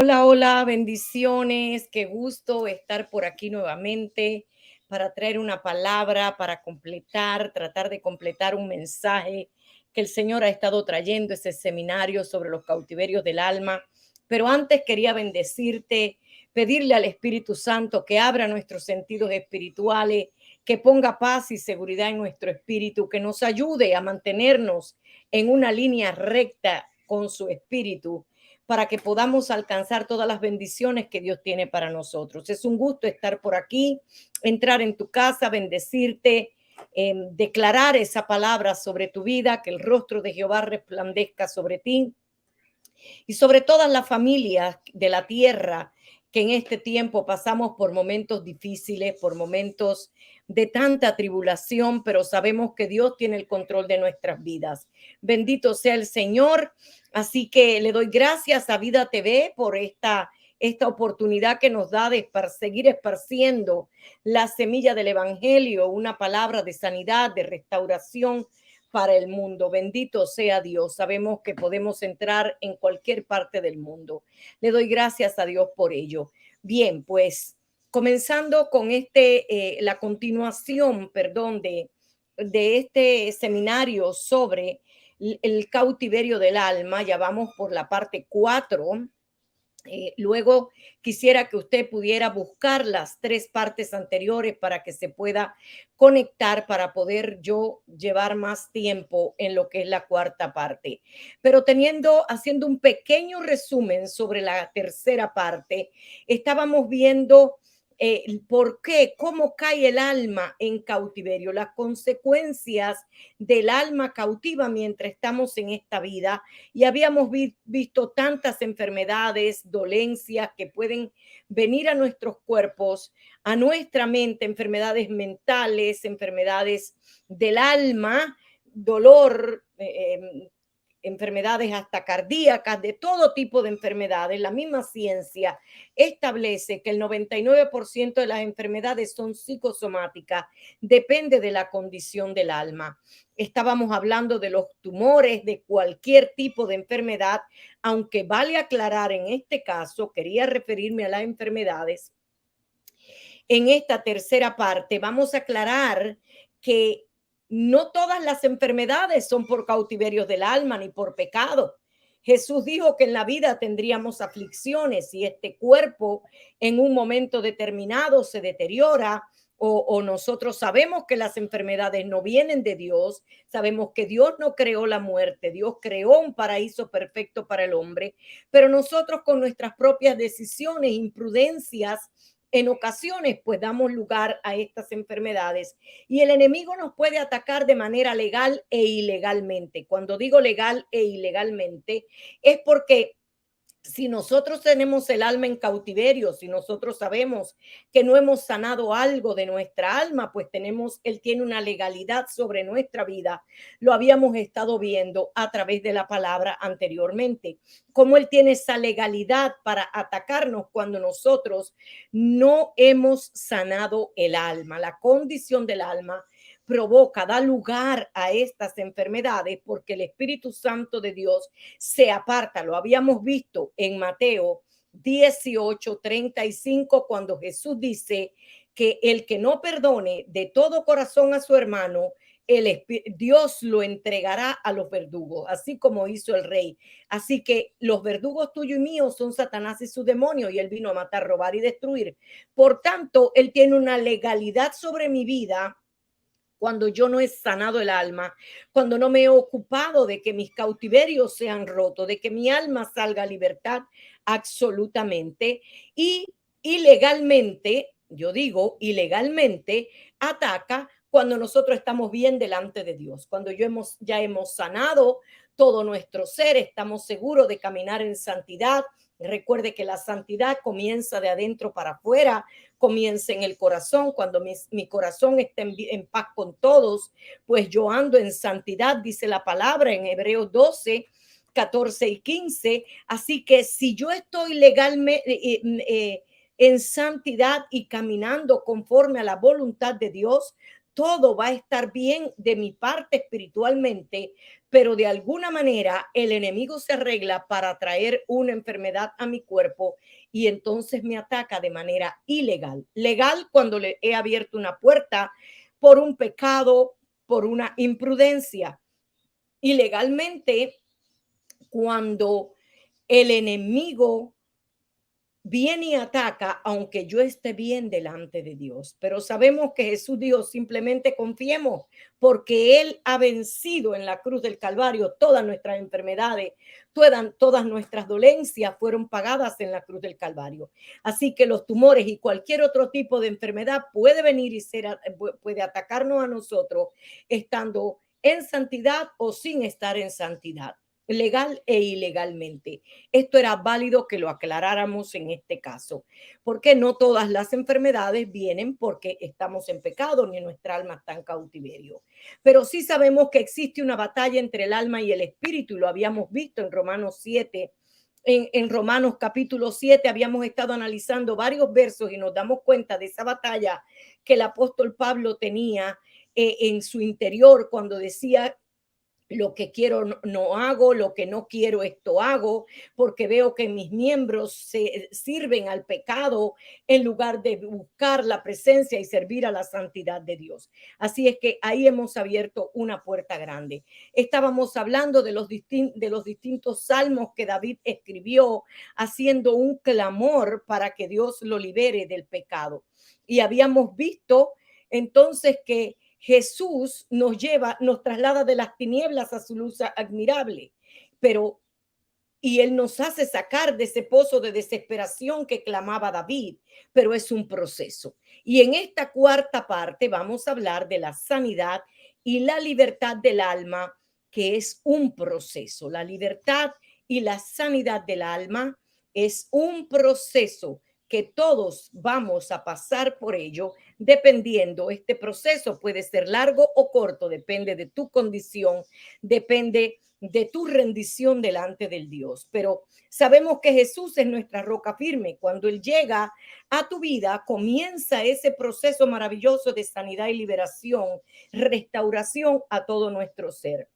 Hola, hola, bendiciones. Qué gusto estar por aquí nuevamente para traer una palabra, para completar, tratar de completar un mensaje que el Señor ha estado trayendo, ese seminario sobre los cautiverios del alma. Pero antes quería bendecirte, pedirle al Espíritu Santo que abra nuestros sentidos espirituales, que ponga paz y seguridad en nuestro espíritu, que nos ayude a mantenernos en una línea recta con su espíritu para que podamos alcanzar todas las bendiciones que Dios tiene para nosotros. Es un gusto estar por aquí, entrar en tu casa, bendecirte, declarar esa palabra sobre tu vida, que el rostro de Jehová resplandezca sobre ti y sobre todas las familias de la tierra que en este tiempo pasamos por momentos difíciles, por momentos de tanta tribulación, pero sabemos que Dios tiene el control de nuestras vidas. Bendito sea el Señor. Así que le doy gracias a Vida TV por esta oportunidad que nos da de seguir esparciendo la semilla del Evangelio, una palabra de sanidad, de restauración para el mundo. Bendito sea Dios. Sabemos que podemos entrar en cualquier parte del mundo. Le doy gracias a Dios por ello. Bien, pues comenzando con la continuación, perdón, de este seminario sobre el cautiverio del alma. Ya vamos por la parte 4. Luego quisiera que usted pudiera buscar las 3 partes anteriores para que se pueda conectar para poder yo llevar más tiempo en lo que es la 4ª parte. Pero haciendo un pequeño resumen sobre la 3ª parte, estábamos viendo por qué, cómo cae el alma en cautiverio, las consecuencias del alma cautiva mientras estamos en esta vida. Y habíamos visto tantas enfermedades, dolencias que pueden venir a nuestros cuerpos, a nuestra mente, enfermedades mentales, enfermedades del alma, dolor, enfermedades hasta cardíacas, de todo tipo de enfermedades. La misma ciencia establece que el 99% de las enfermedades son psicosomáticas, depende de la condición del alma. Estábamos hablando de los tumores, de cualquier tipo de enfermedad, aunque vale aclarar en este caso, quería referirme a las enfermedades. En esta 3ª parte vamos a aclarar que no todas las enfermedades son por cautiverios del alma ni por pecado. Jesús dijo que en la vida tendríamos aflicciones y este cuerpo en un momento determinado se deteriora o nosotros sabemos que las enfermedades no vienen de Dios, sabemos que Dios no creó la muerte, Dios creó un paraíso perfecto para el hombre, pero nosotros con nuestras propias decisiones, imprudencias, en ocasiones pues damos lugar a estas enfermedades y el enemigo nos puede atacar de manera legal e ilegalmente. Cuando digo legal e ilegalmente es porque si nosotros tenemos el alma en cautiverio, si nosotros sabemos que no hemos sanado algo de nuestra alma, pues él tiene una legalidad sobre nuestra vida. Lo habíamos estado viendo a través de la palabra anteriormente, cómo él tiene esa legalidad para atacarnos cuando nosotros no hemos sanado el alma, la condición del alma da lugar a estas enfermedades porque el Espíritu Santo de Dios se aparta. Lo habíamos visto en Mateo 18:35, cuando Jesús dice que el que no perdone de todo corazón a su hermano, Dios lo entregará a los verdugos, así como hizo el rey. Así que los verdugos tuyos y míos son Satanás y sus demonios, y él vino a matar, robar y destruir. Por tanto, él tiene una legalidad sobre mi vida cuando yo no he sanado el alma, cuando no me he ocupado de que mis cautiverios sean rotos, de que mi alma salga a libertad absolutamente. Y ilegalmente, yo digo ilegalmente, ataca cuando nosotros estamos bien delante de Dios, cuando ya hemos sanado todo nuestro ser, estamos seguros de caminar en santidad. Recuerde que la santidad comienza de adentro para afuera, comienza en el corazón. Cuando mi corazón está en paz con todos, pues yo ando en santidad, dice la palabra en Hebreos 12:14 y 15. Así que si yo estoy legalmente en santidad y caminando conforme a la voluntad de Dios, todo va a estar bien de mi parte espiritualmente, pero de alguna manera el enemigo se arregla para traer una enfermedad a mi cuerpo y entonces me ataca de manera ilegal. Legal cuando le he abierto una puerta por un pecado, por una imprudencia. Ilegalmente cuando el enemigo viene y ataca, aunque yo esté bien delante de Dios. Pero sabemos que Jesús dijo, simplemente confiemos, porque Él ha vencido en la cruz del Calvario todas nuestras enfermedades, todas nuestras dolencias fueron pagadas en la cruz del Calvario. Así que los tumores y cualquier otro tipo de enfermedad puede venir y puede atacarnos a nosotros estando en santidad o sin estar en santidad, legal e ilegalmente. Esto era válido que lo aclaráramos en este caso, porque no todas las enfermedades vienen porque estamos en pecado ni nuestra alma está en cautiverio. Pero sí sabemos que existe una batalla entre el alma y el espíritu y lo habíamos visto en Romanos 7. En Romanos capítulo 7 habíamos estado analizando varios versos y nos damos cuenta de esa batalla que el apóstol Pablo tenía en su interior cuando decía lo que quiero no hago, lo que no quiero esto hago, porque veo que mis miembros se sirven al pecado en lugar de buscar la presencia y servir a la santidad de Dios. Así es que ahí hemos abierto una puerta grande. Estábamos hablando de los distintos salmos que David escribió haciendo un clamor para que Dios lo libere del pecado. Y habíamos visto entonces que Jesús nos traslada de las tinieblas a su luz admirable, pero y él nos hace sacar de ese pozo de desesperación que clamaba David, pero es un proceso. Y en esta cuarta parte vamos a hablar de la sanidad y la libertad del alma, que es un proceso. La libertad y la sanidad del alma es un proceso que todos vamos a pasar por ello, dependiendo, este proceso puede ser largo o corto, depende de tu condición, depende de tu rendición delante del Dios. Pero sabemos que Jesús es nuestra roca firme. Cuando Él llega a tu vida, comienza ese proceso maravilloso de sanidad y liberación, restauración a todo nuestro ser.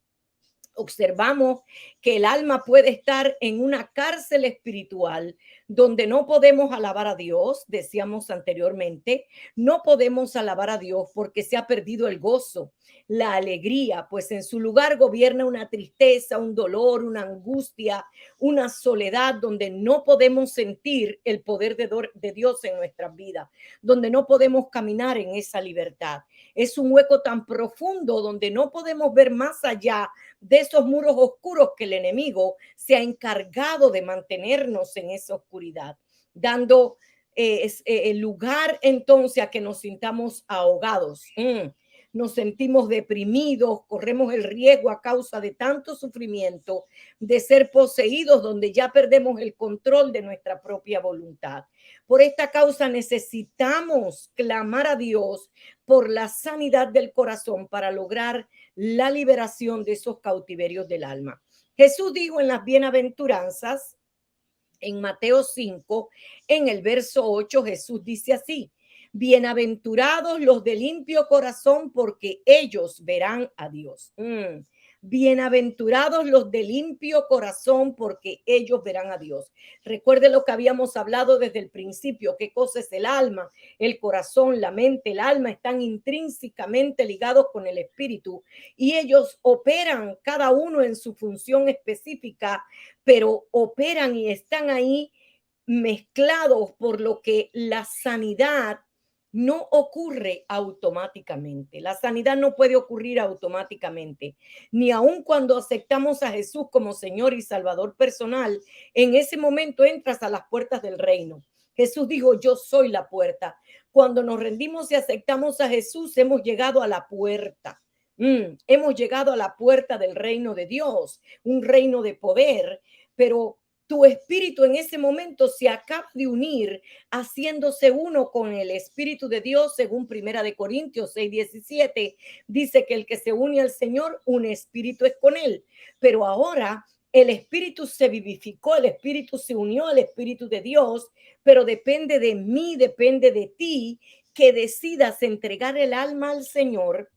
Observamos que el alma puede estar en una cárcel espiritual donde no podemos alabar a Dios, decíamos anteriormente, no podemos alabar a Dios porque se ha perdido el gozo, la alegría, pues en su lugar gobierna una tristeza, un dolor, una angustia, una soledad donde no podemos sentir el poder de Dios en nuestras vidas, donde no podemos caminar en esa libertad. Es un hueco tan profundo donde no podemos ver más allá de esos muros oscuros que el enemigo se ha encargado de mantenernos en esa oscuridad, dando lugar entonces a que nos sintamos ahogados. Nos sentimos deprimidos, corremos el riesgo a causa de tanto sufrimiento de ser poseídos donde ya perdemos el control de nuestra propia voluntad. Por esta causa necesitamos clamar a Dios por la sanidad del corazón para lograr la liberación de esos cautiverios del alma. Jesús dijo en las bienaventuranzas, en Mateo 5, en el verso 8, Jesús dice así: bienaventurados los de limpio corazón, porque ellos verán a Dios. Bienaventurados los de limpio corazón, porque ellos verán a Dios. Recuerde lo que habíamos hablado desde el principio, qué cosa es el alma, el corazón, la mente, el alma están intrínsecamente ligados con el espíritu y ellos operan cada uno en su función específica, pero operan y están ahí mezclados, por lo que la sanidad no ocurre automáticamente. La sanidad no puede ocurrir automáticamente, ni aun cuando aceptamos a Jesús como Señor y Salvador personal. En ese momento entras a las puertas del reino. Jesús dijo: yo soy la puerta. Cuando nos rendimos y aceptamos a Jesús, hemos llegado a la puerta. Hemos llegado a la puerta del reino de Dios, un reino de poder, pero tu espíritu en ese momento se acaba de unir, haciéndose uno con el espíritu de Dios, según Primera de Corintios 6:17, dice que el que se une al Señor, un espíritu es con él. Pero ahora el espíritu se vivificó, el espíritu se unió al espíritu de Dios, pero depende de mí, depende de ti que decidas entregar el alma al Señor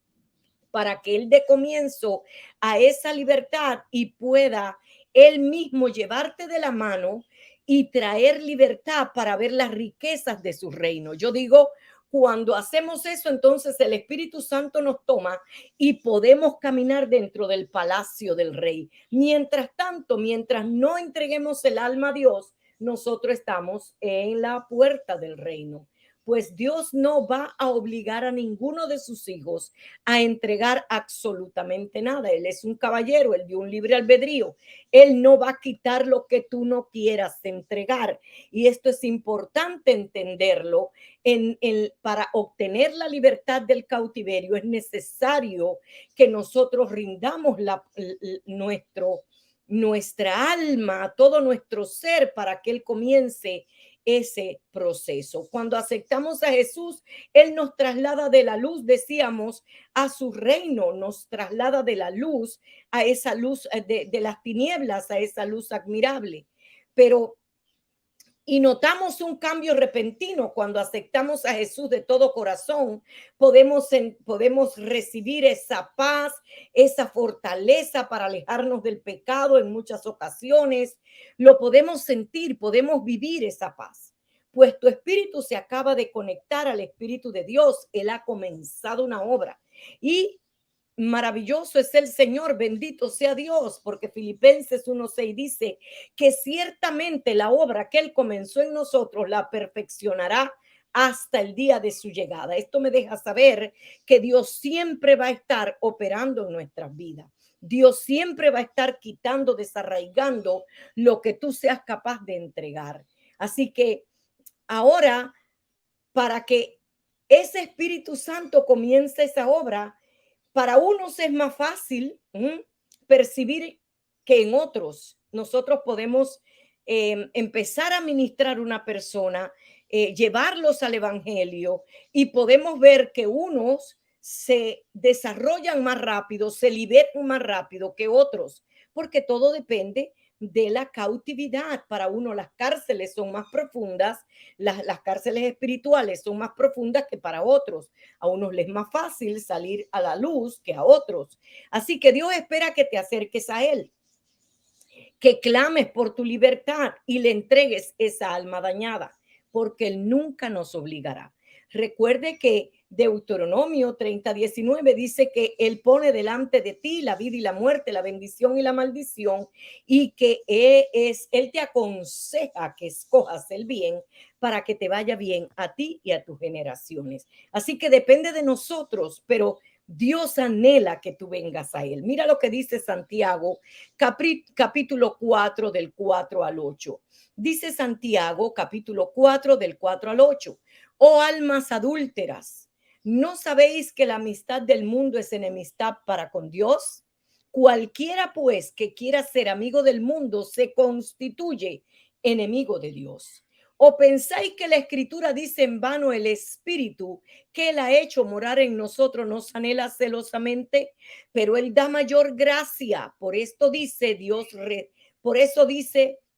para que Él dé comienzo a esa libertad y pueda Él mismo llevarte de la mano y traer libertad para ver las riquezas de su reino. Yo digo, cuando hacemos eso, entonces el Espíritu Santo nos toma y podemos caminar dentro del palacio del rey. Mientras tanto, mientras no entreguemos el alma a Dios, nosotros estamos en la puerta del reino. Pues Dios no va a obligar a ninguno de sus hijos a entregar absolutamente nada. Él es un caballero, él dio un libre albedrío. Él no va a quitar lo que tú no quieras entregar. Y esto es importante entenderlo. Para obtener la libertad del cautiverio es necesario que nosotros rindamos nuestra alma, todo nuestro ser para que Él comience ese proceso. Cuando aceptamos a Jesús, Él nos traslada de la luz, decíamos, a su reino, nos traslada de la luz a esa luz de las tinieblas, a esa luz admirable. Pero y notamos un cambio repentino cuando aceptamos a Jesús de todo corazón, podemos recibir esa paz, esa fortaleza para alejarnos del pecado en muchas ocasiones. Lo podemos sentir, podemos vivir esa paz. Pues tu espíritu se acaba de conectar al Espíritu de Dios. Él ha comenzado una obra. Y maravilloso es el Señor, bendito sea Dios, porque Filipenses 1:6 dice que ciertamente la obra que Él comenzó en nosotros la perfeccionará hasta el día de su llegada. Esto me deja saber que Dios siempre va a estar operando en nuestras vidas. Dios siempre va a estar quitando, desarraigando lo que tú seas capaz de entregar. Así que ahora, para que ese Espíritu Santo comience esa obra, para unos es más fácil percibir que en otros. Nosotros podemos empezar a ministrar una persona, llevarlos al evangelio y podemos ver que unos se desarrollan más rápido, se liberan más rápido que otros, porque todo depende de la cautividad. Para uno las cárceles son más profundas, las cárceles espirituales son más profundas que para otros. A unos les es más fácil salir a la luz que a otros. Así que Dios espera que te acerques a Él, que clames por tu libertad y le entregues esa alma dañada, porque Él nunca nos obligará. Recuerde que Deuteronomio 30:19 dice que Él pone delante de ti la vida y la muerte, la bendición y la maldición, y que Él te aconseja que escojas el bien para que te vaya bien a ti y a tus generaciones. Así que depende de nosotros, pero Dios anhela que tú vengas a Él. Mira lo que dice Santiago, capítulo 4, del 4 al 8. Dice Santiago, capítulo 4, del 4 al 8. Oh almas adúlteras, ¿no sabéis que la amistad del mundo es enemistad para con Dios? Cualquiera pues que quiera ser amigo del mundo se constituye enemigo de Dios. ¿O pensáis que la escritura dice en vano el espíritu que Él ha hecho morar en nosotros nos anhela celosamente? Pero Él da mayor gracia. Por eso dice,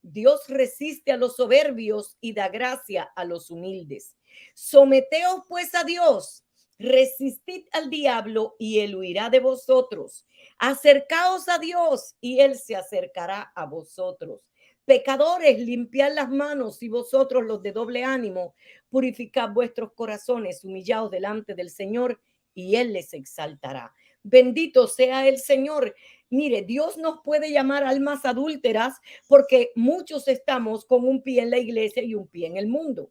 Dios resiste a los soberbios y da gracia a los humildes. Someteos pues a Dios, resistid al diablo y él huirá de vosotros. Acercaos a Dios y él se acercará a vosotros. Pecadores, limpiad las manos, y vosotros los de doble ánimo, purificad vuestros corazones, humillaos delante del Señor y Él les exaltará. Bendito sea el Señor. Mire, Dios nos puede llamar almas adúlteras porque muchos estamos con un pie en la iglesia y un pie en el mundo.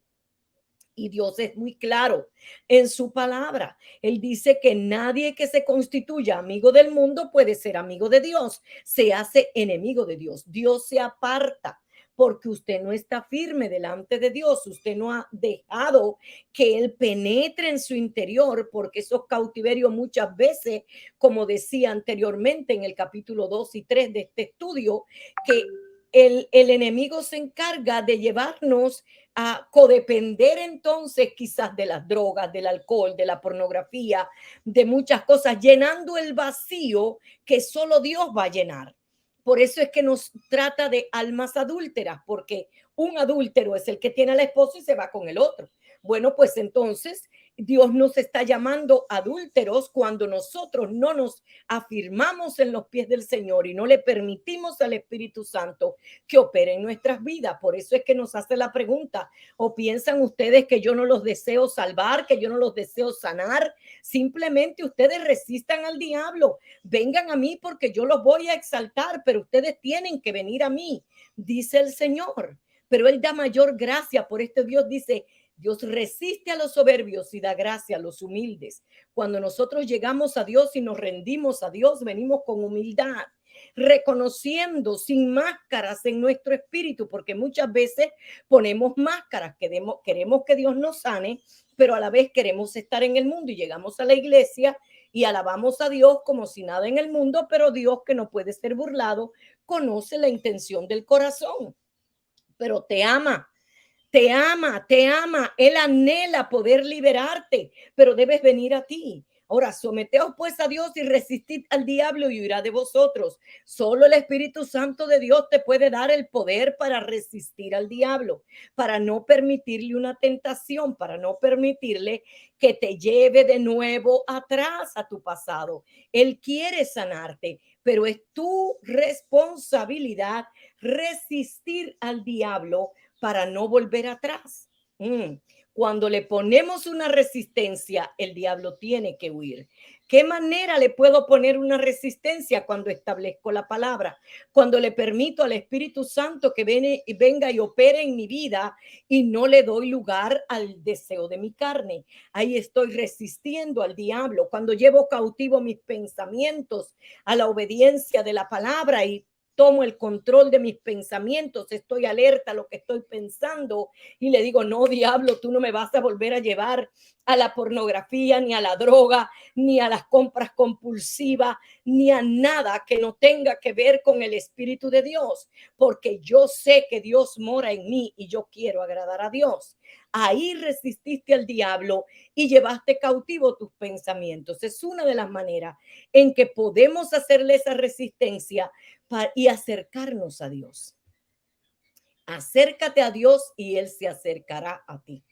Y Dios es muy claro en su palabra. Él dice que nadie que se constituya amigo del mundo puede ser amigo de Dios. Se hace enemigo de Dios. Dios se aparta porque usted no está firme delante de Dios. Usted no ha dejado que Él penetre en su interior, porque esos cautiverios muchas veces, como decía anteriormente en el capítulo 2 y 3 de este estudio, que el enemigo se encarga de llevarnos a codepender entonces quizás de las drogas, del alcohol, de la pornografía, de muchas cosas, llenando el vacío que solo Dios va a llenar. Por eso es que nos trata de almas adúlteras, porque un adúltero es el que tiene a la esposa y se va con el otro. Bueno, pues entonces Dios nos está llamando adúlteros cuando nosotros no nos afirmamos en los pies del Señor y no le permitimos al Espíritu Santo que opere en nuestras vidas. Por eso es que nos hace la pregunta, ¿o piensan ustedes que yo no los deseo salvar, que yo no los deseo sanar? Simplemente ustedes resistan al diablo. Vengan a mí porque yo los voy a exaltar, pero ustedes tienen que venir a mí, dice el Señor. Pero Él da mayor gracia. Por esto Dios dice, Dios resiste a los soberbios y da gracia a los humildes. Cuando nosotros llegamos a Dios y nos rendimos a Dios, venimos con humildad, reconociendo sin máscaras en nuestro espíritu, porque muchas veces ponemos máscaras, queremos que Dios nos sane, pero a la vez queremos estar en el mundo y llegamos a la iglesia y alabamos a Dios como si nada en el mundo, pero Dios, que no puede ser burlado, conoce la intención del corazón, pero te ama. Te ama, te ama. Él anhela poder liberarte, pero debes venir a ti. Ahora, someteos pues a Dios y resistid al diablo y huirá de vosotros. Solo el Espíritu Santo de Dios te puede dar el poder para resistir al diablo, para no permitirle una tentación, para no permitirle que te lleve de nuevo atrás a tu pasado. Él quiere sanarte, pero es tu responsabilidad resistir al diablo para no volver atrás. Cuando le ponemos una resistencia, el diablo tiene que huir. ¿Qué manera le puedo poner una resistencia? Cuando establezco la palabra, cuando le permito al Espíritu Santo que venga y opere en mi vida y no le doy lugar al deseo de mi carne. Ahí estoy resistiendo al diablo. Cuando llevo cautivo mis pensamientos a la obediencia de la palabra y tomo el control de mis pensamientos, estoy alerta a lo que estoy pensando y le digo, no, diablo, tú no me vas a volver a llevar a la pornografía, ni a la droga, ni a las compras compulsivas, ni a nada que no tenga que ver con el Espíritu de Dios, porque yo sé que Dios mora en mí y yo quiero agradar a Dios. Ahí resististe al diablo y llevaste cautivo tus pensamientos. Es una de las maneras en que podemos hacerle esa resistencia y acercarnos a Dios. Acércate a Dios y Él se acercará a ti.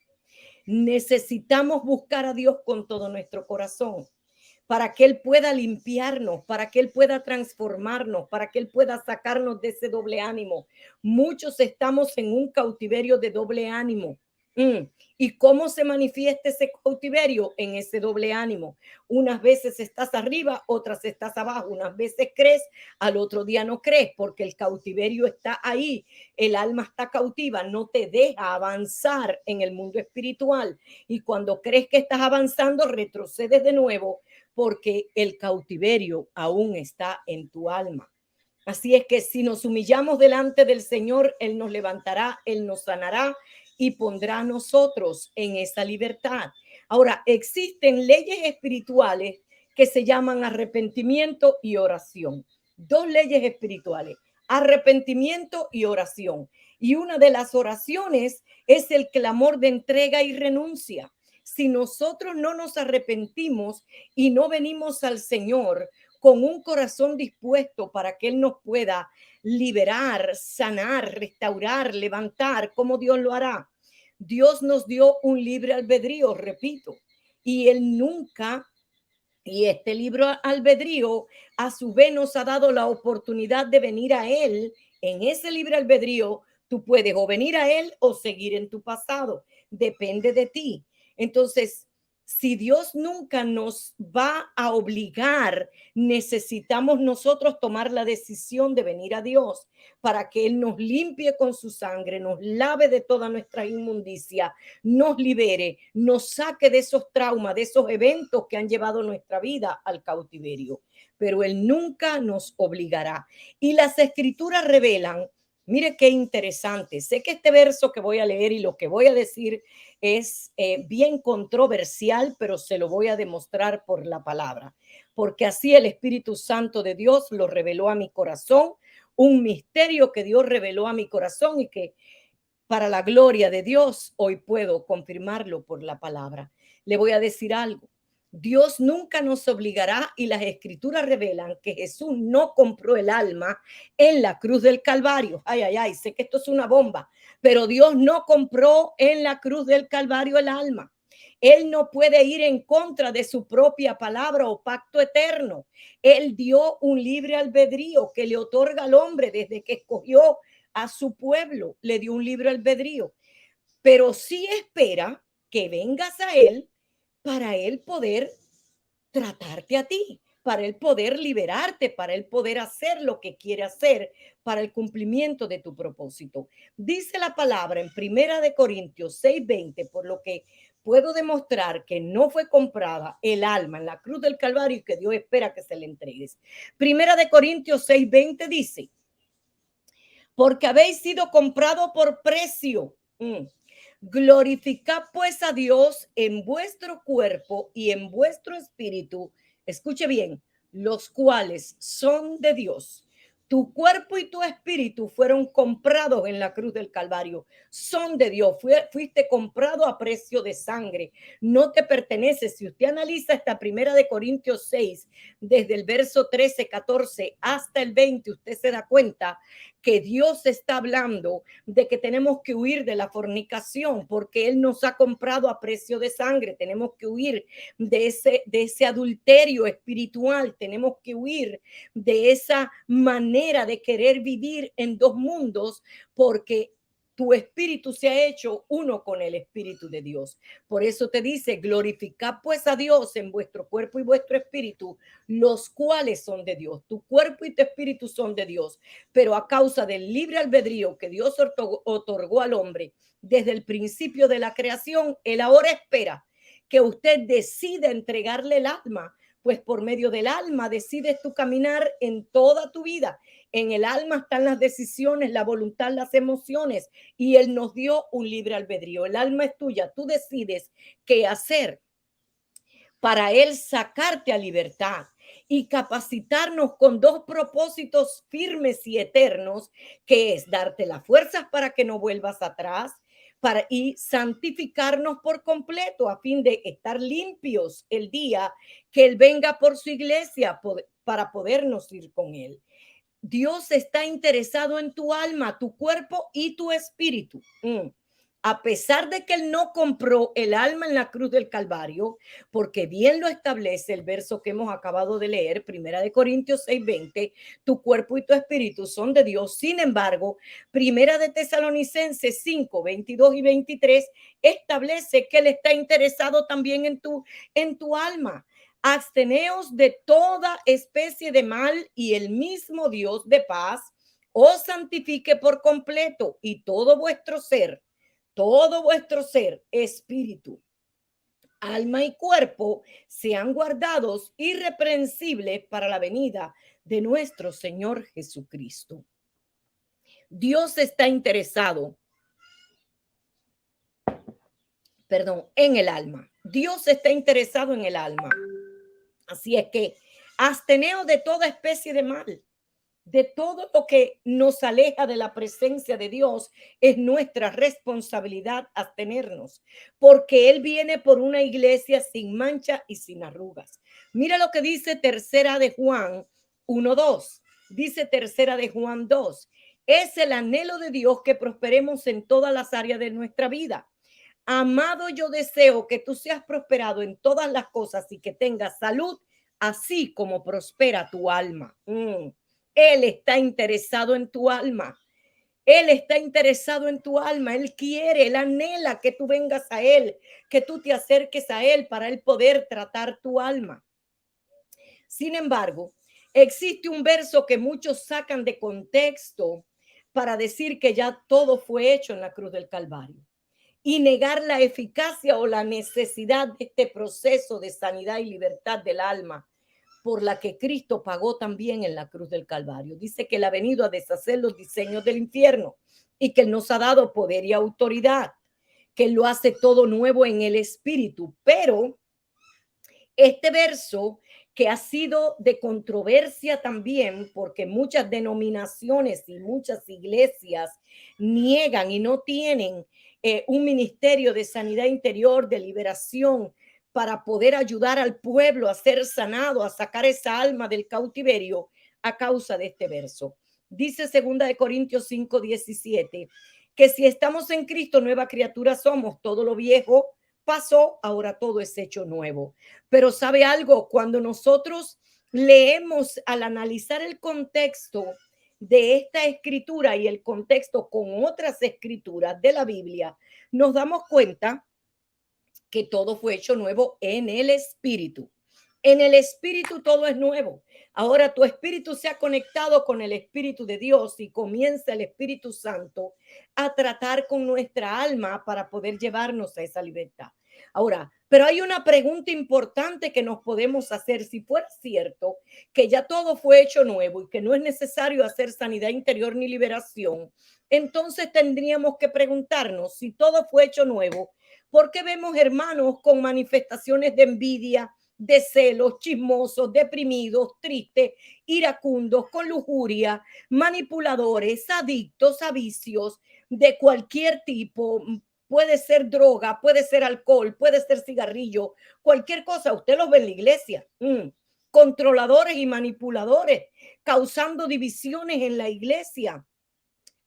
Necesitamos buscar a Dios con todo nuestro corazón para que Él pueda limpiarnos, para que Él pueda transformarnos, para que Él pueda sacarnos de ese doble ánimo. Muchos estamos en un cautiverio de doble ánimo. ¿Y cómo se manifiesta ese cautiverio? En ese doble ánimo. Unas veces estás arriba, otras estás abajo. Unas veces crees, al otro día no crees, porque el cautiverio está ahí. El alma está cautiva, no te deja avanzar en el mundo espiritual. Y cuando crees que estás avanzando, retrocedes de nuevo, porque el cautiverio aún está en tu alma. Así es que si nos humillamos delante del Señor, Él nos levantará, Él nos sanará y pondrá a nosotros en esa libertad. Ahora, existen leyes espirituales que se llaman arrepentimiento y oración. Dos leyes espirituales, arrepentimiento y oración. Y una de las oraciones es el clamor de entrega y renuncia. Si nosotros no nos arrepentimos y no venimos al Señor con un corazón dispuesto para que Él nos pueda liberar, sanar, restaurar, levantar, como Dios lo hará. Dios nos dio un libre albedrío, repito, y Él nunca, y este libre albedrío a su vez nos ha dado la oportunidad de venir a Él. En ese libre albedrío tú puedes o venir a Él o seguir en tu pasado, depende de ti. Entonces, si Dios nunca nos va a obligar, necesitamos nosotros tomar la decisión de venir a Dios para que Él nos limpie con su sangre, nos lave de toda nuestra inmundicia, nos libere, nos saque de esos traumas, de esos eventos que han llevado nuestra vida al cautiverio. Pero Él nunca nos obligará. Y las escrituras revelan, mire qué interesante, sé que este verso que voy a leer y lo que voy a decir es bien controversial, pero se lo voy a demostrar por la palabra, porque así el Espíritu Santo de Dios lo reveló a mi corazón, un misterio que Dios reveló a mi corazón y que para la gloria de Dios hoy puedo confirmarlo por la palabra. Le voy a decir algo. Dios nunca nos obligará y las escrituras revelan que Jesús no compró el alma en la cruz del Calvario. Ay, ay, ay, sé que esto es una bomba, pero Dios no compró en la cruz del Calvario el alma. Él no puede ir en contra de su propia palabra o pacto eterno. Él dio un libre albedrío que le otorga al hombre desde que escogió a su pueblo. Le dio un libre albedrío, pero sí espera que vengas a él para él poder tratarte a ti, para él poder liberarte, para él poder hacer lo que quiere hacer para el cumplimiento de tu propósito. Dice la palabra en Primera de Corintios 6:20, por lo que puedo demostrar que no fue comprada el alma en la cruz del Calvario y que Dios espera que se le entregues. Primera de Corintios 6:20 dice, porque habéis sido comprado por precio. Glorificad pues a Dios en vuestro cuerpo y en vuestro espíritu. Escuche bien, los cuales son de Dios. Tu cuerpo y tu espíritu fueron comprados en la cruz del Calvario. Son de Dios. Fuiste comprado a precio de sangre. No te pertenece. Si usted analiza esta Primera de Corintios 6, desde el verso 13, 14 hasta el 20, usted se da cuenta que Dios está hablando de que tenemos que huir de la fornicación porque Él nos ha comprado a precio de sangre. Tenemos que huir de ese adulterio espiritual. Tenemos que huir de esa manera de querer vivir en dos mundos porque tu espíritu se ha hecho uno con el espíritu de Dios. Por eso te dice, glorificad pues a Dios en vuestro cuerpo y vuestro espíritu, los cuales son de Dios. Tu cuerpo y tu espíritu son de Dios, pero a causa del libre albedrío que Dios otorgó al hombre desde el principio de la creación, Él ahora espera que usted decida entregarle el alma, pues por medio del alma decides tú caminar en toda tu vida. En el alma están las decisiones, la voluntad, las emociones, y Él nos dio un libre albedrío. El alma es tuya, tú decides qué hacer para Él sacarte a libertad y capacitarnos con dos propósitos firmes y eternos, que es darte las fuerzas para que no vuelvas atrás y santificarnos por completo a fin de estar limpios el día que Él venga por su iglesia para podernos ir con Él. Dios está interesado en tu alma, tu cuerpo y tu espíritu. A pesar de que Él no compró el alma en la cruz del Calvario, porque bien lo establece el verso que hemos acabado de leer, Primera de Corintios 6:20, tu cuerpo y tu espíritu son de Dios. Sin embargo, Primera de Tesalonicenses 5:22 y 23 establece que Él está interesado también en tu alma. Absteneos de toda especie de mal y el mismo Dios de paz os santifique por completo y todo vuestro ser, espíritu, alma y cuerpo sean guardados irreprensibles para la venida de nuestro Señor Jesucristo. Dios está interesado, en el alma. Dios está interesado en el alma. Así es que absteneos de toda especie de mal, de todo lo que nos aleja de la presencia de Dios. Es nuestra responsabilidad abstenernos, porque Él viene por una iglesia sin mancha y sin arrugas. Mira lo que dice Tercera de Juan 1:2. Dice Tercera de Juan 2. Es el anhelo de Dios que prosperemos en todas las áreas de nuestra vida. Amado, yo deseo que tú seas prosperado en todas las cosas y que tengas salud, así como prospera tu alma. Él está interesado en tu alma. Él está interesado en tu alma. Él quiere, él anhela que tú vengas a Él, que tú te acerques a Él para Él poder tratar tu alma. Sin embargo, existe un verso que muchos sacan de contexto para decir que ya todo fue hecho en la cruz del Calvario y negar la eficacia o la necesidad de este proceso de sanidad y libertad del alma por la que Cristo pagó también en la cruz del Calvario. Dice que Él ha venido a deshacer los diseños del infierno y que Él nos ha dado poder y autoridad, que Él lo hace todo nuevo en el espíritu. Pero este verso, que ha sido de controversia también, porque muchas denominaciones y muchas iglesias niegan y no tienen un ministerio de sanidad interior, de liberación, para poder ayudar al pueblo a ser sanado, a sacar esa alma del cautiverio a causa de este verso. Dice 2 Corintios 5:17, que si estamos en Cristo, nueva criatura somos, todo lo viejo pasó, ahora todo es hecho nuevo. Pero ¿sabe algo? Cuando nosotros leemos, al analizar el contexto de esta escritura y el contexto con otras escrituras de la Biblia, nos damos cuenta que todo fue hecho nuevo en el espíritu. En el espíritu todo es nuevo. Ahora tu espíritu se ha conectado con el espíritu de Dios y comienza el Espíritu Santo a tratar con nuestra alma para poder llevarnos a esa libertad. Ahora, pero hay una pregunta importante que nos podemos hacer. Si fuera cierto que ya todo fue hecho nuevo y que no es necesario hacer sanidad interior ni liberación, entonces tendríamos que preguntarnos, si todo fue hecho nuevo, ¿por qué vemos hermanos con manifestaciones de envidia, de celos, chismosos, deprimidos, tristes, iracundos, con lujuria, manipuladores, adictos a vicios de cualquier tipo? Puede ser droga, puede ser alcohol, puede ser cigarrillo, cualquier cosa. Usted los ve en la iglesia. Controladores y manipuladores, causando divisiones en la iglesia,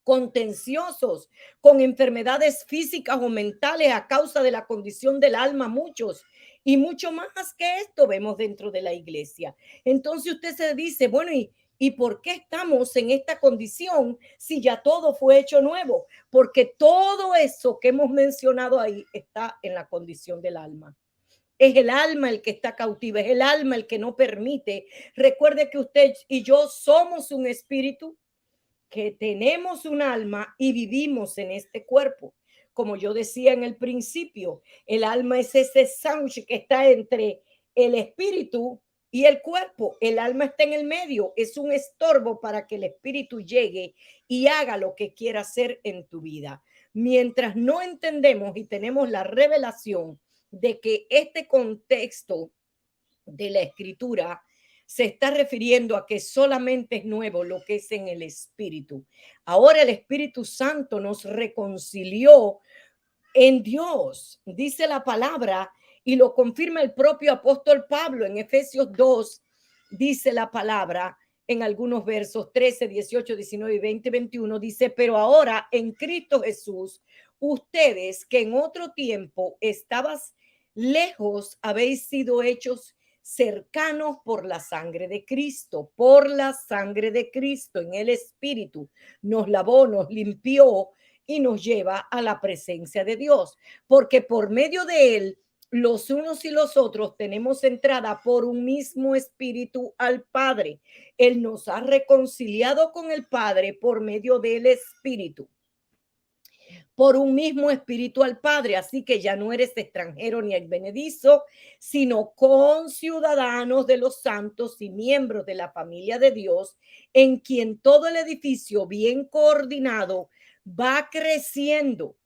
contenciosos, con enfermedades físicas o mentales a causa de la condición del alma, muchos. Y mucho más que esto vemos dentro de la iglesia. Entonces usted se dice, bueno, ¿y por qué estamos en esta condición si ya todo fue hecho nuevo? Porque todo eso que hemos mencionado ahí está en la condición del alma. Es el alma el que está cautiva, es el alma el que no permite. Recuerde que usted y yo somos un espíritu, que tenemos un alma y vivimos en este cuerpo. Como yo decía en el principio, el alma es ese sándwich que está entre el espíritu y el cuerpo. El alma está en el medio, es un estorbo para que el espíritu llegue y haga lo que quiera hacer en tu vida. Mientras no entendemos y tenemos la revelación de que este contexto de la escritura se está refiriendo a que solamente es nuevo lo que es en el espíritu. Ahora el Espíritu Santo nos reconcilió en Dios, dice la palabra, y lo confirma el propio apóstol Pablo en Efesios 2, dice la palabra en algunos versos 13, 18, 19 y 20, 21, dice, pero ahora en Cristo Jesús, ustedes que en otro tiempo estabas lejos, habéis sido hechos cercanos por la sangre de Cristo, por la sangre de Cristo en el Espíritu. Nos lavó, nos limpió y nos lleva a la presencia de Dios, porque por medio de él, los unos y los otros tenemos entrada por un mismo espíritu al Padre. Él nos ha reconciliado con el Padre por medio del Espíritu, por un mismo espíritu al Padre. Así que ya no eres extranjero ni advenedizo, sino conciudadanos de los santos y miembros de la familia de Dios, en quien todo el edificio bien coordinado va creciendo.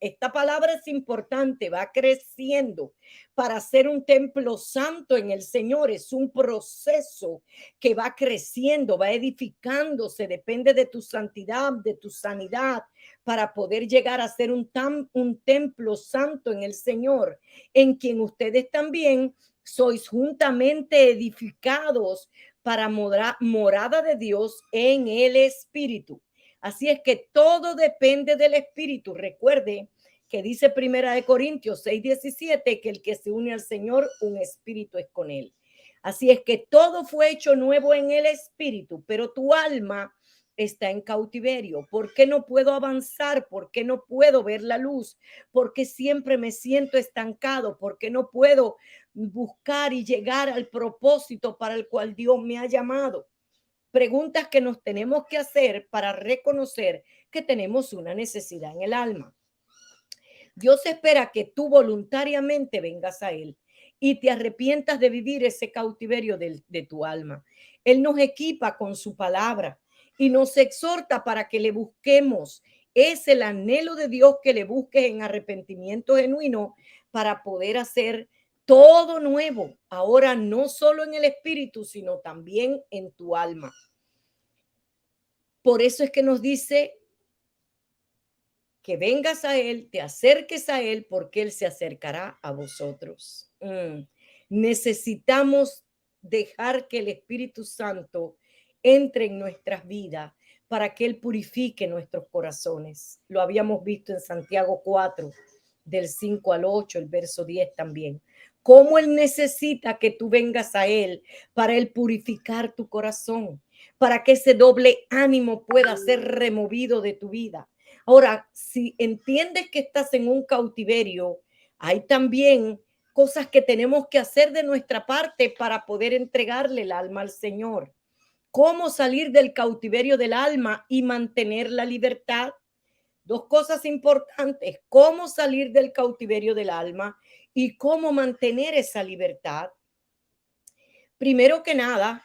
Esta palabra es importante, va creciendo para ser un templo santo en el Señor. Es un proceso que va creciendo, va edificándose, depende de tu santidad, de tu sanidad, para poder llegar a ser un templo santo en el Señor, en quien ustedes también sois juntamente edificados para morada de Dios en el Espíritu. Así es que todo depende del Espíritu. Recuerde que dice 1 Corintios 6:17 que el que se une al Señor, un espíritu es con él. Así es que todo fue hecho nuevo en el Espíritu, pero tu alma está en cautiverio. ¿Por qué no puedo avanzar? ¿Por qué no puedo ver la luz? ¿Por qué siempre me siento estancado? ¿Por qué no puedo buscar y llegar al propósito para el cual Dios me ha llamado? Preguntas que nos tenemos que hacer para reconocer que tenemos una necesidad en el alma. Dios espera que tú voluntariamente vengas a Él y te arrepientas de vivir ese cautiverio de tu alma. Él nos equipa con su palabra y nos exhorta para que le busquemos. Es el anhelo de Dios que le busques en arrepentimiento genuino para poder hacer todo nuevo. Ahora no solo en el espíritu, sino también en tu alma. Por eso es que nos dice que vengas a Él, te acerques a Él, porque Él se acercará a vosotros. Mm. Necesitamos dejar que el Espíritu Santo entre en nuestras vidas para que Él purifique nuestros corazones. Lo habíamos visto en Santiago 4, del 5 al 8, el verso 10 también. Cómo Él necesita que tú vengas a Él para Él purificar tu corazón, para que ese doble ánimo pueda ser removido de tu vida. Ahora, si entiendes que estás en un cautiverio, hay también cosas que tenemos que hacer de nuestra parte para poder entregarle el alma al Señor. ¿Cómo salir del cautiverio del alma y mantener la libertad? Dos cosas importantes: cómo salir del cautiverio del alma y cómo mantener esa libertad. Primero que nada,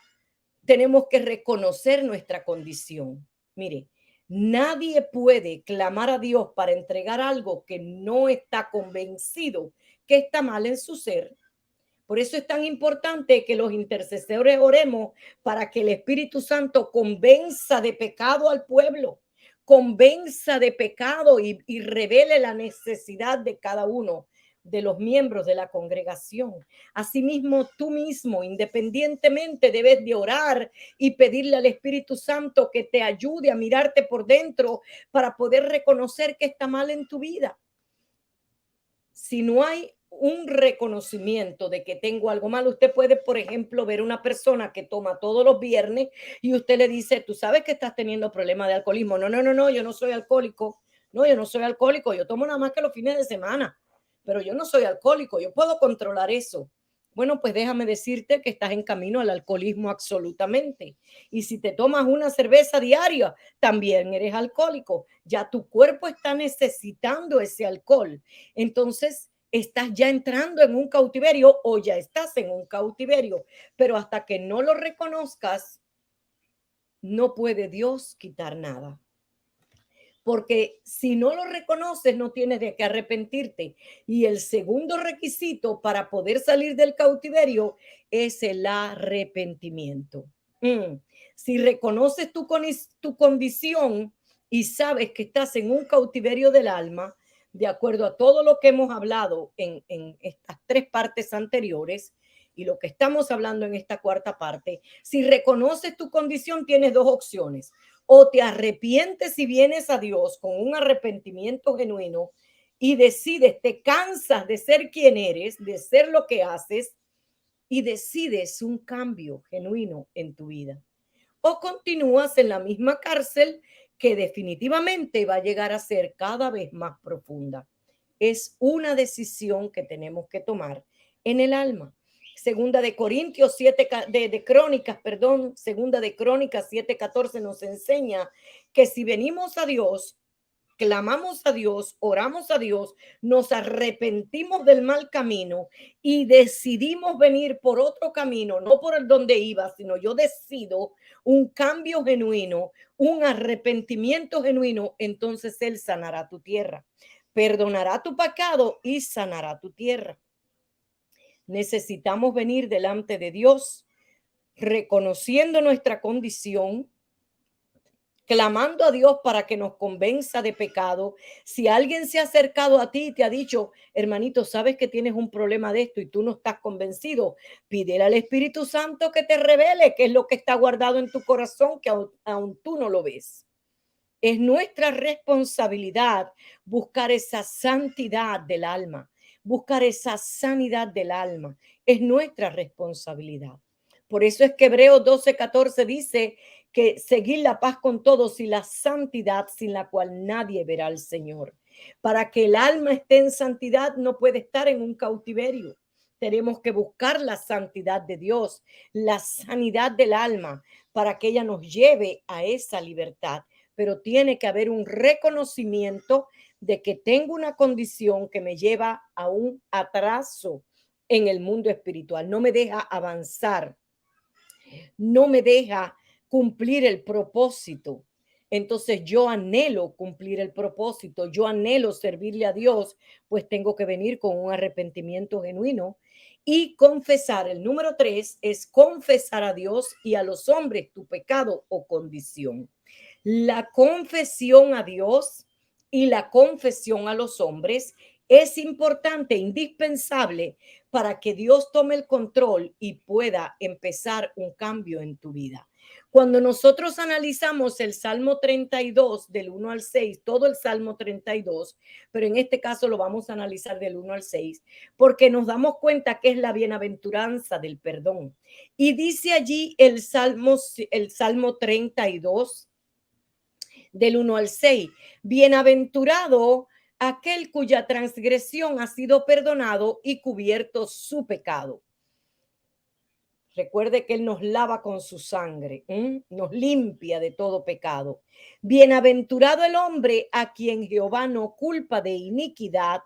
tenemos que reconocer nuestra condición. Mire, nadie puede clamar a Dios para entregar algo que no está convencido que está mal en su ser. Por eso es tan importante que los intercesores oremos para que el Espíritu Santo convenza de pecado al pueblo, convenza de pecado y revele la necesidad de cada uno de los miembros de la congregación. Asimismo, tú mismo, independientemente, debes de orar y pedirle al Espíritu Santo que te ayude a mirarte por dentro para poder reconocer que está mal en tu vida. Si no hay un reconocimiento de que tengo algo mal, usted puede, por ejemplo, ver una persona que toma todos los viernes y usted le dice, tú sabes que estás teniendo problemas de alcoholismo. No, no, no, no, yo no soy alcohólico. No, yo no soy alcohólico. Yo tomo nada más que los fines de semana, pero yo no soy alcohólico. Yo puedo controlar eso. Bueno, pues déjame decirte que estás en camino al alcoholismo absolutamente. Y si te tomas una cerveza diaria, también eres alcohólico. Ya tu cuerpo está necesitando ese alcohol. Entonces, estás ya entrando en un cautiverio o ya estás en un cautiverio, pero hasta que no lo reconozcas, no puede Dios quitar nada. Porque si no lo reconoces, no tienes de qué arrepentirte. Y el segundo requisito para poder salir del cautiverio es el arrepentimiento. Mm. Si reconoces tu condición y sabes que estás en un cautiverio del alma, de acuerdo a todo lo que hemos hablado en estas tres partes anteriores y lo que estamos hablando en esta cuarta parte, si reconoces tu condición, tienes dos opciones: o te arrepientes y vienes a Dios con un arrepentimiento genuino y decides, te cansas de ser quien eres, de ser lo que haces y decides un cambio genuino en tu vida. O continúas en la misma cárcel que definitivamente va a llegar a ser cada vez más profunda. Es una decisión que tenemos que tomar en el alma. Segunda de Corintios 7, de Crónicas, perdón, segunda de Crónicas 7:14 nos enseña que si venimos a Dios, clamamos a Dios, oramos a Dios, nos arrepentimos del mal camino y decidimos venir por otro camino, no por el donde iba, sino yo decido un cambio genuino, un arrepentimiento genuino, entonces Él sanará tu tierra, perdonará tu pecado y sanará tu tierra. Necesitamos venir delante de Dios reconociendo nuestra condición, clamando a Dios para que nos convenza de pecado. Si alguien se ha acercado a ti y te ha dicho, hermanito, sabes que tienes un problema de esto y tú no estás convencido, pídele al Espíritu Santo que te revele qué es lo que está guardado en tu corazón, que aún tú no lo ves. Es nuestra responsabilidad buscar esa santidad del alma, buscar esa sanidad del alma. Es nuestra responsabilidad. Por eso es que Hebreos 12:14 dice que seguir la paz con todos y la santidad sin la cual nadie verá al Señor. Para que el alma esté en santidad no puede estar en un cautiverio. Tenemos que buscar la santidad de Dios, la sanidad del alma, para que ella nos lleve a esa libertad. Pero tiene que haber un reconocimiento de que tengo una condición que me lleva a un atraso en el mundo espiritual, no me deja avanzar, no me deja cumplir el propósito. Entonces yo anhelo cumplir el propósito, yo anhelo servirle a Dios, pues tengo que venir con un arrepentimiento genuino y confesar. El número 3 es confesar a Dios y a los hombres tu pecado o condición. La confesión a Dios y la confesión a los hombres es importante, indispensable para que Dios tome el control y pueda empezar un cambio en tu vida. Cuando nosotros analizamos el Salmo 32 del 1 al 6, todo el Salmo 32, pero en este caso lo vamos a analizar del 1 al 6, porque nos damos cuenta que es la bienaventuranza del perdón. Y dice allí el Salmo 32 del 1 al 6, bienaventurado aquel cuya transgresión ha sido perdonado y cubierto su pecado. Recuerde que Él nos lava con su sangre, nos limpia de todo pecado. Bienaventurado el hombre a quien Jehová no culpa de iniquidad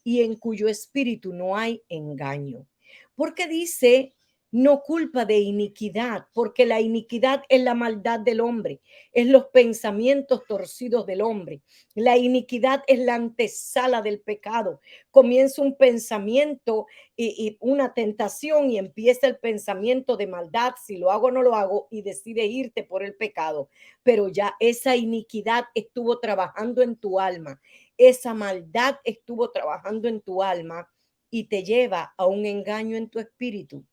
y en cuyo espíritu no hay engaño. Porque dice no culpa de iniquidad, porque la iniquidad es la maldad del hombre, es los pensamientos torcidos del hombre. La iniquidad es la antesala del pecado. Comienza un pensamiento y una tentación y empieza el pensamiento de maldad, si lo hago o no lo hago, y decide irte por el pecado. Pero ya esa iniquidad estuvo trabajando en tu alma, esa maldad estuvo trabajando en tu alma y te lleva a un engaño en tu espíritu.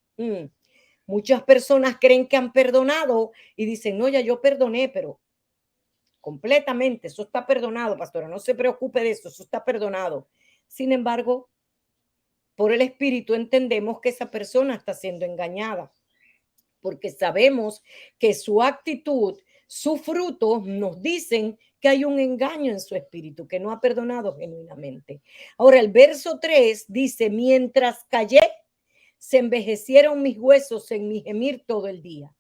Muchas personas creen que han perdonado y dicen, no, ya yo perdoné, pero completamente, eso está perdonado, pastora, no se preocupe de eso está perdonado. Sin embargo, por el espíritu entendemos que esa persona está siendo engañada, porque sabemos que su actitud, sus frutos nos dicen que hay un engaño en su espíritu, que no ha perdonado genuinamente. Ahora, el verso 3 dice, mientras callé, se envejecieron mis huesos en mi gemir todo el día.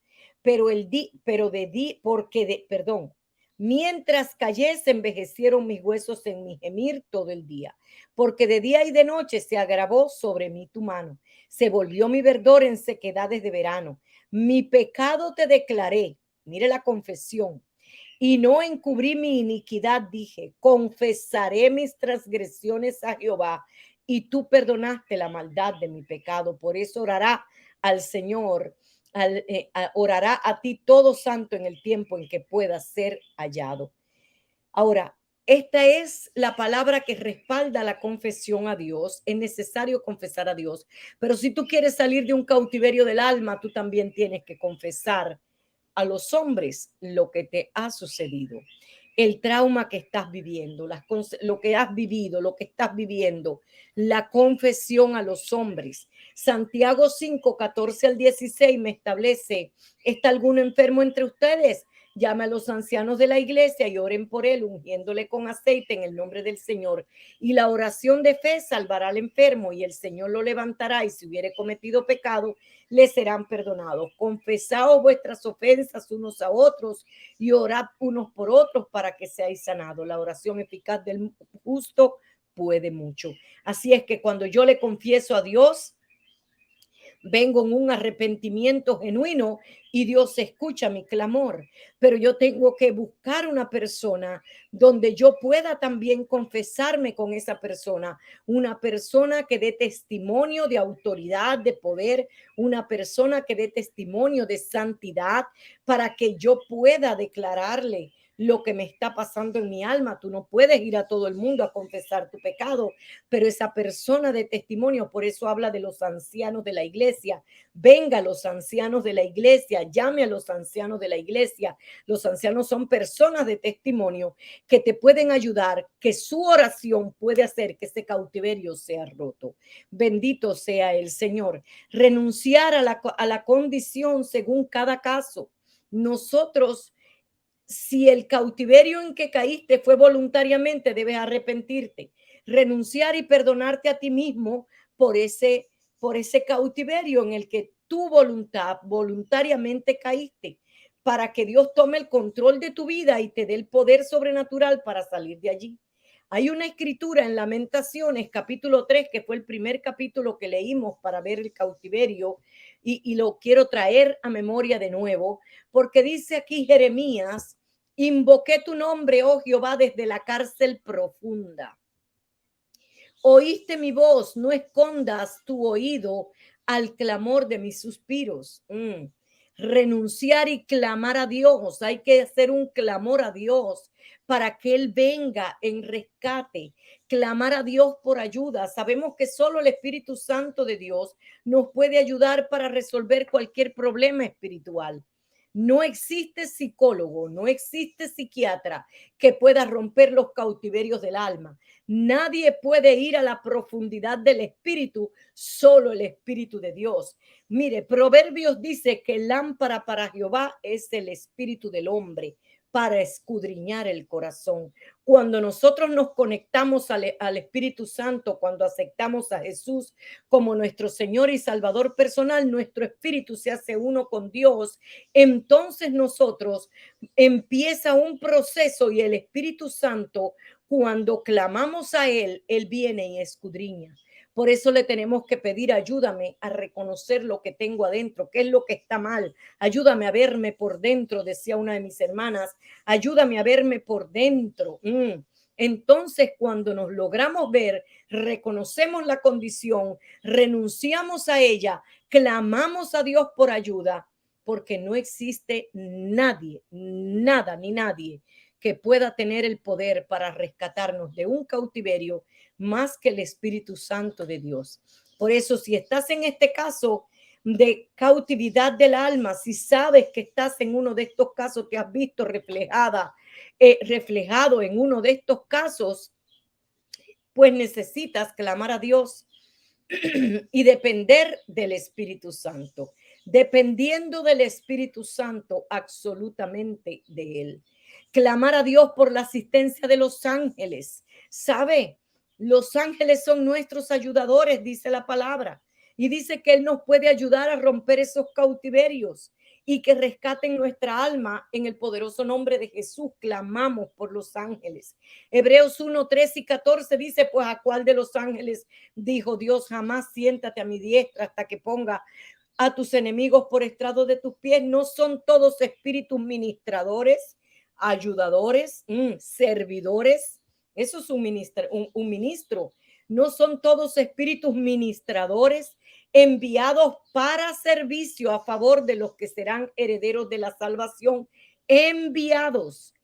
Mientras callé, se envejecieron mis huesos en mi gemir todo el día, porque de día y de noche se agravó sobre mí tu mano, se volvió mi verdor en sequedades de verano. Mi pecado te declaré, mire la confesión, y no encubrí mi iniquidad, dije, confesaré mis transgresiones a Jehová, y tú perdonaste la maldad de mi pecado. Por eso orará al Señor, orará a ti todo santo en el tiempo en que pueda ser hallado. Ahora, esta es la palabra que respalda la confesión a Dios. Es necesario confesar a Dios. Pero si tú quieres salir de un cautiverio del alma, tú también tienes que confesar a los hombres lo que te ha sucedido, el trauma que estás viviendo, lo que has vivido, lo que estás viviendo, la confesión a los hombres. Santiago 5, 14 al 16 me establece, ¿está algún enfermo entre ustedes? Llame a los ancianos de la iglesia y oren por él, ungiéndole con aceite en el nombre del Señor. Y la oración de fe salvará al enfermo y el Señor lo levantará, y si hubiere cometido pecado, le serán perdonados. Confesaos vuestras ofensas unos a otros y orad unos por otros para que seáis sanados. La oración eficaz del justo puede mucho. Así es que cuando yo le confieso a Dios, vengo en un arrepentimiento genuino y Dios escucha mi clamor, pero yo tengo que buscar una persona donde yo pueda también confesarme con esa persona, una persona que dé testimonio de autoridad, de poder, una persona que dé testimonio de santidad para que yo pueda declararle lo que me está pasando en mi alma. Tú no puedes ir a todo el mundo a confesar tu pecado, pero esa persona de testimonio, por eso habla de los ancianos de la iglesia. Venga a los ancianos de la iglesia, llame a los ancianos de la iglesia. Los ancianos son personas de testimonio que te pueden ayudar, que su oración puede hacer que ese cautiverio sea roto. Bendito sea el Señor. Renunciar a la condición según cada caso. Nosotros, si el cautiverio en que caíste fue voluntariamente, debes arrepentirte, renunciar y perdonarte a ti mismo por ese cautiverio en el que tu voluntad voluntariamente caíste, para que Dios tome el control de tu vida y te dé el poder sobrenatural para salir de allí. Hay una escritura en Lamentaciones, capítulo 3, que fue el primer capítulo que leímos para ver el cautiverio, y lo quiero traer a memoria de nuevo, porque dice aquí Jeremías: invoqué tu nombre, oh Jehová, desde la cárcel profunda. Oíste mi voz, no escondas tu oído al clamor de mis suspiros. renunciar y clamar a Dios. Hay que hacer un clamor a Dios para que Él venga en rescate, clamar a Dios por ayuda. Sabemos que solo el Espíritu Santo de Dios nos puede ayudar para resolver cualquier problema espiritual. No existe psicólogo, no existe psiquiatra que pueda romper los cautiverios del alma. Nadie puede ir a la profundidad del espíritu, solo el Espíritu de Dios. Mire, Proverbios dice que lámpara para Jehová es el espíritu del hombre para escudriñar el corazón. Cuando nosotros nos conectamos al Espíritu Santo, cuando aceptamos a Jesús como nuestro Señor y Salvador personal, nuestro espíritu se hace uno con Dios. Entonces nosotros empieza un proceso y el Espíritu Santo, cuando clamamos a Él, Él viene y escudriña. Por eso le tenemos que pedir, ayúdame a reconocer lo que tengo adentro, qué es lo que está mal. Ayúdame a verme por dentro, decía una de mis hermanas. Ayúdame a verme por dentro. Entonces, cuando nos logramos ver, reconocemos la condición, renunciamos a ella, clamamos a Dios por ayuda, porque no existe nadie, nada ni nadie que pueda tener el poder para rescatarnos de un cautiverio más que el Espíritu Santo de Dios. Por eso, si estás en este caso de cautividad del alma, si sabes que estás en uno de estos casos, te has visto reflejado en uno de estos casos, pues necesitas clamar a Dios y depender del Espíritu Santo. Dependiendo del Espíritu Santo, absolutamente de Él. Clamar a Dios por la asistencia de los ángeles. ¿Sabe? Los ángeles son nuestros ayudadores, dice la palabra. Y dice que Él nos puede ayudar a romper esos cautiverios y que rescaten nuestra alma. En el poderoso nombre de Jesús clamamos por los ángeles. Hebreos 1, 3 y 14 dice, pues a cuál de los ángeles dijo Dios, jamás siéntate a mi diestra hasta que ponga a tus enemigos por estrado de tus pies. No son todos espíritus ministradores, ayudadores, servidores. Eso es un ministro. No son todos espíritus ministradores enviados para servicio a favor de los que serán herederos de la salvación. Enviados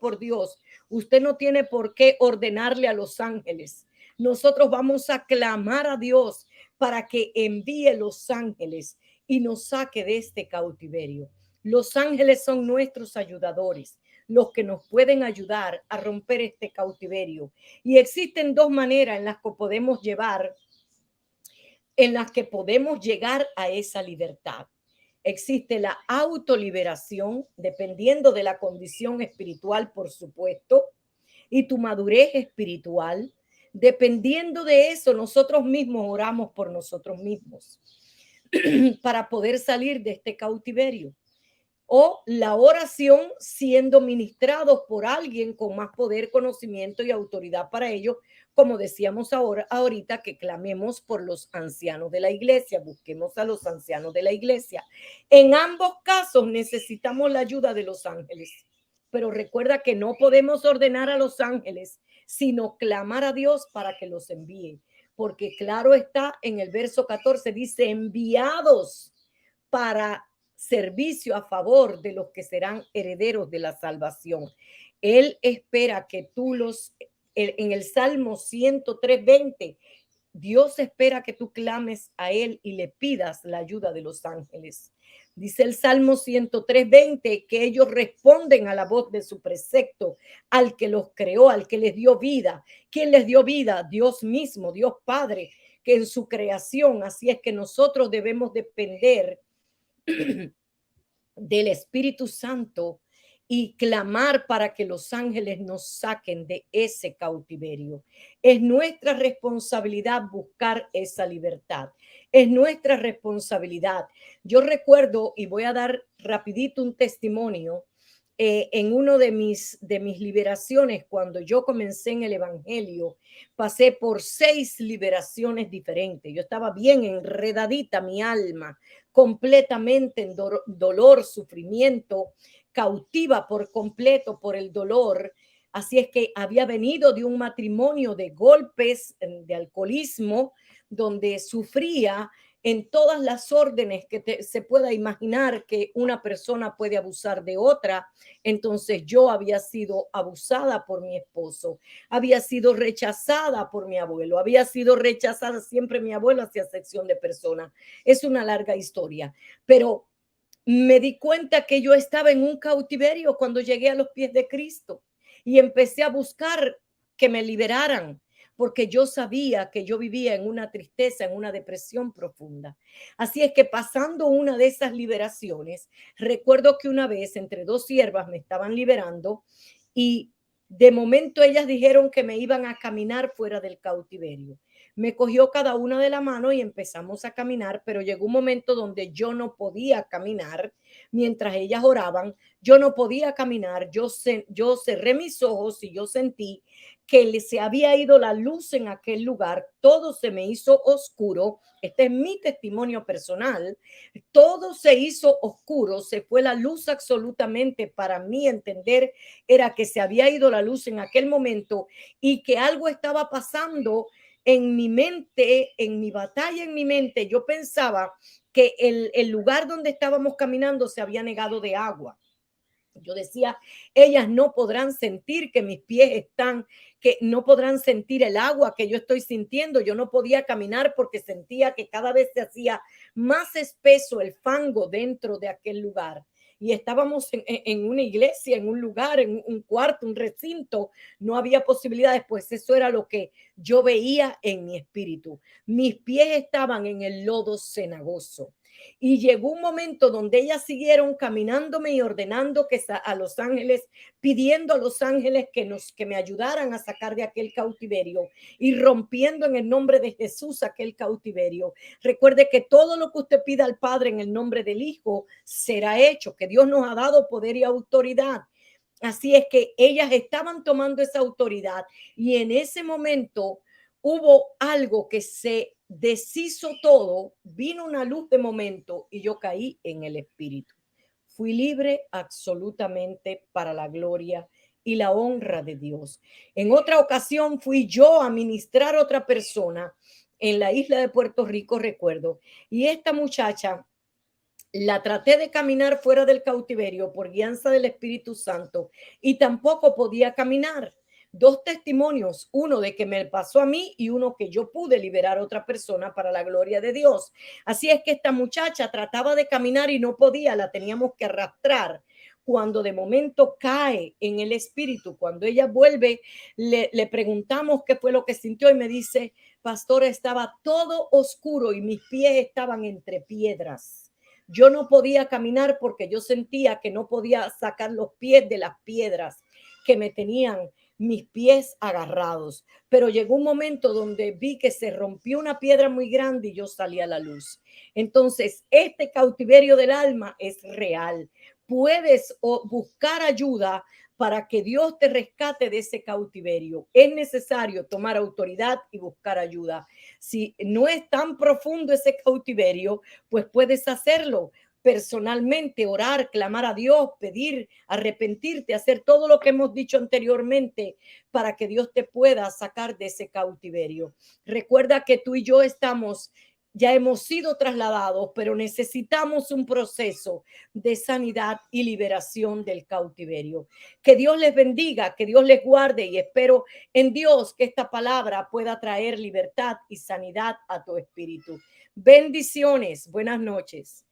por Dios. Usted no tiene por qué ordenarle a los ángeles. Nosotros vamos a clamar a Dios para que envíe los ángeles y nos saque de este cautiverio. Los ángeles son nuestros ayudadores, los que nos pueden ayudar a romper este cautiverio. Y existen dos maneras en las que podemos llegar a esa libertad. Existe la autoliberación, dependiendo de la condición espiritual, por supuesto, y tu madurez espiritual. Dependiendo de eso, nosotros mismos oramos por nosotros mismos para poder salir de este cautiverio. O la oración siendo ministrados por alguien con más poder, conocimiento y autoridad para ello, como decíamos ahorita, que clamemos por los ancianos de la iglesia, busquemos a los ancianos de la iglesia. En ambos casos necesitamos la ayuda de los ángeles, pero recuerda que no podemos ordenar a los ángeles, sino clamar a Dios para que los envíe, porque claro está, en el verso 14 dice, enviados para servicio a favor de los que serán herederos de la salvación. Él espera que tú en el Salmo 103:20, Dios espera que tú clames a Él y le pidas la ayuda de los ángeles. Dice el Salmo 103:20 que ellos responden a la voz de su precepto, al que los creó, al que les dio vida. ¿Quién les dio vida? Dios mismo, Dios Padre, que en su creación. Así es que nosotros debemos depender del Espíritu Santo y clamar para que los ángeles nos saquen de ese cautiverio. Es nuestra responsabilidad buscar esa libertad. Es nuestra responsabilidad. Yo recuerdo, y voy a dar rapidito un testimonio, en uno de mis liberaciones, cuando yo comencé en el evangelio, pasé por 6 liberaciones diferentes. Yo estaba bien enredadita mi alma, completamente en dolor, sufrimiento, cautiva por completo por el dolor. Así es que había venido de un matrimonio de golpes, de alcoholismo, donde sufría en todas las órdenes que se pueda imaginar que una persona puede abusar de otra. Entonces yo había sido abusada por mi esposo, había sido rechazada por mi abuelo, había sido rechazada siempre mi abuelo hacia sección de personas. Es una larga historia, pero me di cuenta que yo estaba en un cautiverio cuando llegué a los pies de Cristo y empecé a buscar que me liberaran, porque yo sabía que yo vivía en una tristeza, en una depresión profunda. Así es que pasando una de esas liberaciones, recuerdo que una vez entre dos siervas me estaban liberando y de momento ellas dijeron que me iban a caminar fuera del cautiverio. Me cogió cada una de la mano y empezamos a caminar, pero llegó un momento donde yo no podía caminar mientras ellas oraban. Yo no podía caminar, yo cerré mis ojos y yo sentí que se había ido la luz en aquel lugar, todo se me hizo oscuro. Este es mi testimonio personal. Todo se hizo oscuro, se fue la luz absolutamente. Para mí entender era que se había ido la luz en aquel momento y que algo estaba pasando en mi mente, en mi batalla, en mi mente. Yo pensaba que el lugar donde estábamos caminando se había negado de agua. Yo decía, ellas no podrán sentir que mis pies están, que no podrán sentir el agua que yo estoy sintiendo. Yo no podía caminar porque sentía que cada vez se hacía más espeso el fango dentro de aquel lugar. Y estábamos en una iglesia, en un lugar, en un cuarto, un recinto. No había posibilidades, pues eso era lo que yo veía en mi espíritu. Mis pies estaban en el lodo cenagoso. Y llegó un momento donde ellas siguieron caminándome y ordenando que a los ángeles, pidiendo a los ángeles que me ayudaran a sacar de aquel cautiverio y rompiendo en el nombre de Jesús aquel cautiverio. Recuerde que todo lo que usted pida al Padre en el nombre del Hijo será hecho, que Dios nos ha dado poder y autoridad. Así es que ellas estaban tomando esa autoridad y en ese momento hubo algo que se deshizo todo, vino una luz de momento y yo caí en el espíritu. Fui libre absolutamente para la gloria y la honra de Dios. En otra ocasión fui yo a ministrar a otra persona en la isla de Puerto Rico, recuerdo, y esta muchacha la traté de caminar fuera del cautiverio por guianza del Espíritu Santo y tampoco podía caminar. Dos testimonios, uno de que me pasó a mí y uno que yo pude liberar a otra persona para la gloria de Dios. Así es que esta muchacha trataba de caminar y no podía, la teníamos que arrastrar. Cuando de momento cae en el espíritu, cuando ella vuelve, le preguntamos qué fue lo que sintió y me dice, pastora, estaba todo oscuro y mis pies estaban entre piedras. Yo no podía caminar porque yo sentía que no podía sacar los pies de las piedras que me tenían mis pies agarrados. Pero llegó un momento donde vi que se rompió una piedra muy grande y yo salí a la luz. Entonces, este cautiverio del alma es real. Puedes buscar ayuda para que Dios te rescate de ese cautiverio. Es necesario tomar autoridad y buscar ayuda. Si no es tan profundo ese cautiverio, pues puedes hacerlo personalmente, orar, clamar a Dios, pedir, arrepentirte, hacer todo lo que hemos dicho anteriormente para que Dios te pueda sacar de ese cautiverio. Recuerda que tú y yo ya hemos sido trasladados, pero necesitamos un proceso de sanidad y liberación del cautiverio. Que Dios les bendiga, que Dios les guarde y espero en Dios que esta palabra pueda traer libertad y sanidad a tu espíritu. Bendiciones. Buenas noches.